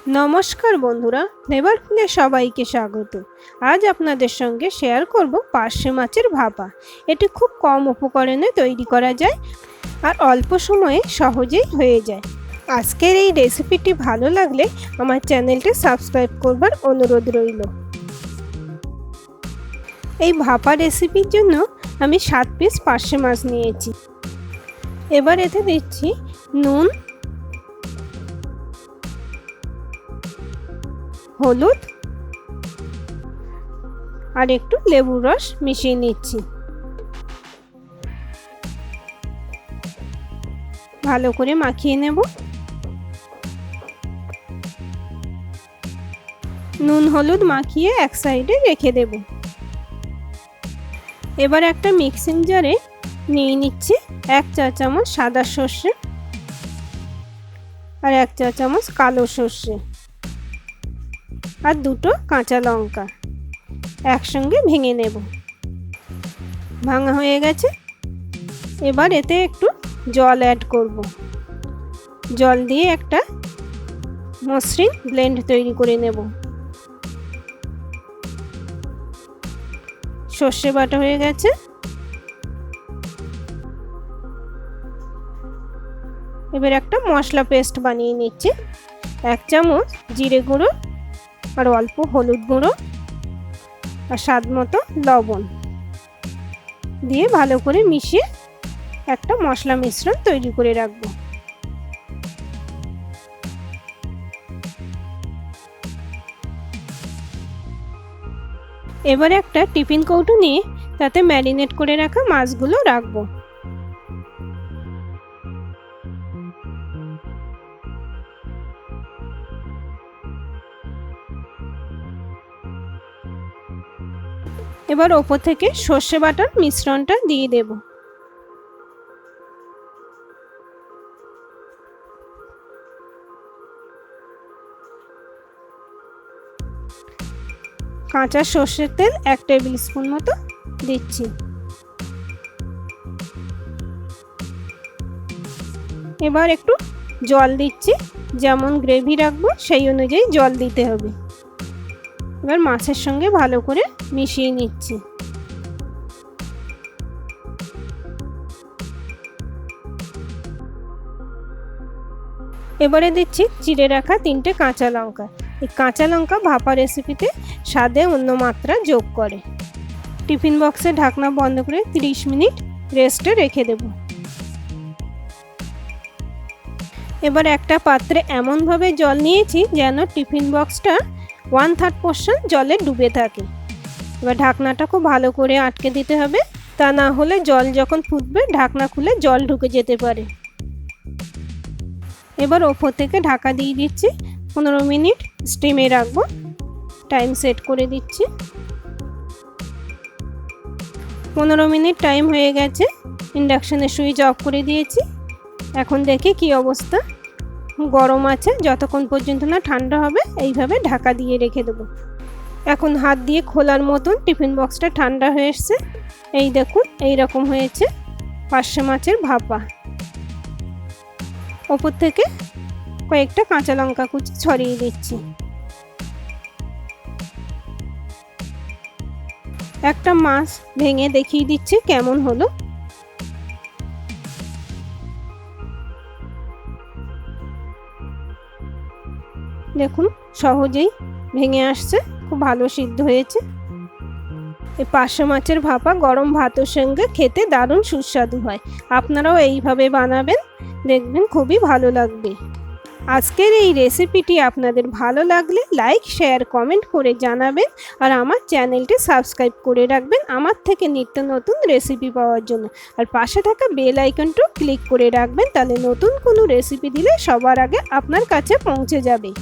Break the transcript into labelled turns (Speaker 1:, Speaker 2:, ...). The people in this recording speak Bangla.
Speaker 1: নমস্কার বন্ধুরা, নেভার ফুলে সবাইকে স্বাগত। আজ আপনাদের সঙ্গে শেয়ার করব পার্শে মাছের ভাপা। এটি খুব কম উপকরণে তৈরি করা যায় আর অল্প সময়ে সহজেই হয়ে যায়। আজকের এই রেসিপিটি ভালো লাগলে আমার চ্যানেলটি সাবস্ক্রাইব করবার অনুরোধ রইল। এই ভাপা রেসিপির জন্য আমি 7 পিস পার্শে মাছ নিয়েছি। এবার এতে দিচ্ছি নুন, হলুদ আর একটু লেবুর রস মিশিয়ে নিচ্ছি। ভালো করে মাখিয়ে নেব। নুন হলুদ মাখিয়ে এক সাইডে রেখে দেব। এবার একটা মিক্সিং জারে নিয়ে নিচ্ছি 1 চা চামচ সাদা সর্ষে আর 1 চা চামচ কালো সর্ষে আর 2টো কাঁচা লঙ্কা একসঙ্গে ভেঙে নেব। ভাঙা হয়ে গেছে। এবার এতে একটু জল অ্যাড করব। জল দিয়ে একটা মসৃণ ব্লেন্ড তৈরি করে নেব। সর্ষে বাটা হয়ে গেছে। এবার একটা মশলা পেস্ট বানিয়ে নিচ্ছি। 1 চামচ জিরে গুঁড়ো আর অল্প হলুদ গুঁড়ো আর স্বাদ মতো লবণ দিয়ে ভালো করে মিশিয়ে একটা মশলা মিশ্রণ তৈরি করে রাখবো। এবারে একটা টিফিন কৌটো নিয়ে তাতে ম্যারিনেট করে রাখা মাছগুলো রাখবো। এবার ওপর থেকে সর্ষে বাটার মিশ্রণটা দিয়ে দেব। কাঁচা সর্ষের তেল 1 টেবিল স্পুন মতো দিচ্ছি। এবার একটু জল দিচ্ছি। যেমন গ্রেভি রাখবো সেই অনুযায়ী জল দিতে হবে। এবার মাছের সঙ্গে ভালো করে মিশিয়ে নিচ্ছি। এবারে দিচ্ছি চিড়ে রাখা 3টে কাঁচা লঙ্কা। এই কাঁচা লঙ্কা ভাপা রেসিপিতে স্বাদে অন্য মাত্রা যোগ করে। টিফিন বক্সে ঢাকনা বন্ধ করে 30 মিনিট রেস্টে রেখে দেব। এবার একটা পাত্রে এমনভাবে জল নিয়েছি যেন টিফিন বক্সটা 1/3 পোর্শন জলে ডুবে থাকে। এবার ঢাকনাটা খুব ভালো করে আটকে দিতে হবে, তা না হলে জল যখন ফুটবে ঢাকনা খুলে জল ঢুকে যেতে পারে। এবার ওপর থেকে ঢাকা দিয়ে দিচ্ছি। 15 মিনিট স্টিমে রাখবো। টাইম সেট করে দিচ্ছি। 15 মিনিট টাইম হয়ে গেছে। ইন্ডাকশনের সুইচ অফ করে দিয়েছি। এখন দেখি কি অবস্থা। গরম আছে, যতক্ষণ পর্যন্ত না ঠান্ডা হবে এইভাবে ঢাকা দিয়ে রেখে দেবো। এখন হাত দিয়ে খোলার মতন টিফিন বক্সটা ঠান্ডা হয়ে এসছে। এই দেখুন, এই রকম হয়েছে পার্শে মাছের ভাপা। ওপর থেকে কয়েকটা কাঁচা লঙ্কা কুচি ছড়িয়ে দিচ্ছি। একটা মাছ ভেঙে দেখিয়ে দিচ্ছি কেমন হলো। দেখুন, সহজেই ভেঙে আসছে, খুব ভালো সিদ্ধ হয়েছে। এই পার্শে মাছের ভাপা গরম ভাতের সঙ্গে খেতে দারুণ সুস্বাদু হয়। আপনারাও এইভাবে বানাবেন, দেখবেন খুবই ভালো লাগবে। আজকের এই রেসিপিটি আপনাদের ভালো লাগলে লাইক, শেয়ার, কমেন্ট করে জানাবেন আর আমার চ্যানেলটি সাবস্ক্রাইব করে রাখবেন আমার থেকে নিত্য নতুন রেসিপি পাওয়ার জন্য। আর পাশে থাকা বেল আইকনটাও ক্লিক করে রাখবেন, তাহলে নতুন কোনো রেসিপি দিলে সবার আগে আপনার কাছে পৌঁছে যাবে।